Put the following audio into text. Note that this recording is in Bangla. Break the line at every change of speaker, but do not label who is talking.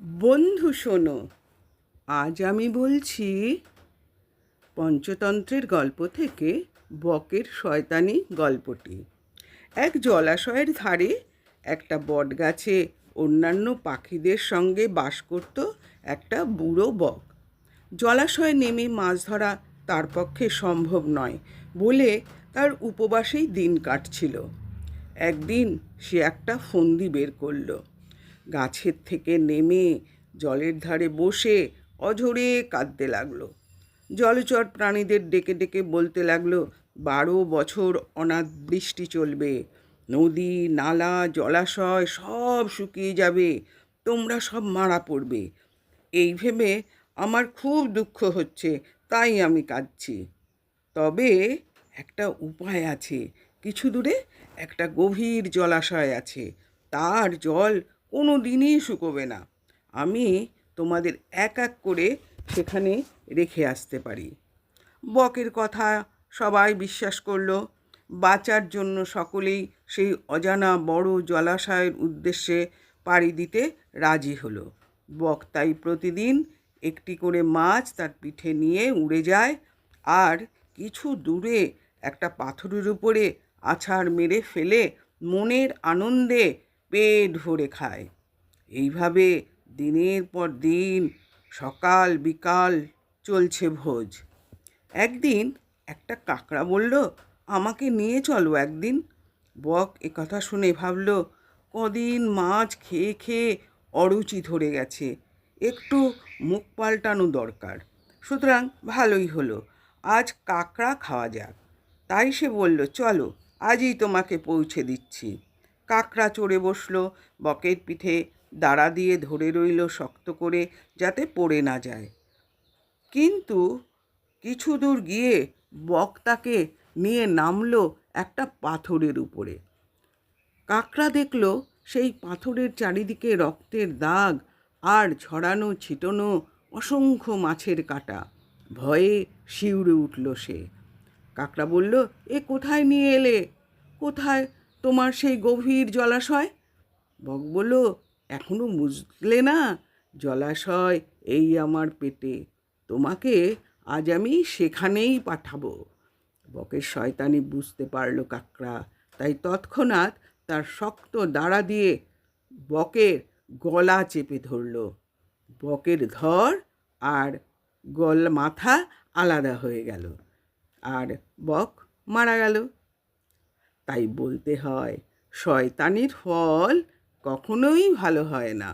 বন্ধু শোনো, আজ আমি বলছি পঞ্চতন্ত্রের গল্প থেকে বকের শয়তানি গল্পটি। এক জলাশয়ের ধারে একটা বটগাছে অন্যান্য পাখিদের সঙ্গে বাস করত একটা বুড়ো বক। জলাশয়ে নেমে মাছ ধরা তার পক্ষে সম্ভব নয় বলে তার উপবাসেই দিন কাটছিল। একদিন সে একটা ফন্দি বের করলো। গাছের থেকে নেমে জলের ধারে বসে অঝোরে কাঁদতে লাগলো। জলচর প্রাণীদের ডেকে ডেকে বলতে লাগলো, 12 বছর অনাবৃষ্টি চলবে, নদী নালা জলাশয় সব শুকিয়ে যাবে, তোমরা সব মারা পড়বে। এই ভেবে আমার খুব দুঃখ হচ্ছে, তাই আমি কাঁদছি। তবে একটা উপায় আছে। কিছু দূরে একটা গভীর জলাশয় আছে, তার জল কোনো দিনই শুকোবে না। আমি তোমাদের এক এক করে সেখানে রেখে আসতে পারি। বকের কথা সবাই বিশ্বাস করলো। বাঁচার জন্য সকলেই সেই অজানা বড় জলাশয়ের উদ্দেশ্যে পাড়ি দিতে রাজি হলো। বক তাই প্রতিদিন একটি করে মাছ তার পিঠে নিয়ে উড়ে যায়, আর কিছু দূরে একটা পাথরের উপরে আছাড় মেরে ফেলে মনের আনন্দে পেট ভরে খায়। এইভাবে দিনের পর দিন সকাল বিকাল চলছে ভোজ। একদিন একটা কাকড়া বলল, আমাকে নিয়ে চলো একদিন। বক একথা শুনে ভাবল, কদিন মাছ খেয়ে খেয়ে অরুচি ধরে গেছে, একটু মুখ পাল্টানো দরকার। সুতরাং ভালোই হলো, আজ কাকড়া খাওয়া যাক। তাই সে বলল, চলো, আজই তোমাকে পৌঁছে দিচ্ছি। কাকড়া চড়ে বসলো বকের পিঠে, দাঁড়া দিয়ে ধরে রইল শক্ত করে, যাতে পড়ে না যায়। কিন্তু কিছু দূর গিয়ে বক তাকে নিয়ে নামলো একটা পাথরের উপরে। কাকড়া দেখল সেই পাথরের চারিদিকে রক্তের দাগ আর ছড়ানো ছিটানো অসংখ্য মাছের কাঁটা। ভয়ে শিউরে উঠল সে। কাকড়া বলল, এ কোথায় নিয়ে এলে? কোথায় তোমার সেই গভীর জলাশয়? বক বলল, এখনো বুঝলে না? জলাশয় এই আমার পেটে, তোমাকে আজ আমি সেখানেই পাঠাবো। বকের শয়তানি বুঝতে পারল কাকড়া, তাই তৎক্ষণাৎ তার শক্ত দাঁড়া দিয়ে বকের গলা চেপে ধরল। বকের ধর আর মাথা আলাদা হয়ে গেল, আর বক মারা গেল। তাই বলতে হয়, শয়তানির ফল কখনোই ভালো হয় না।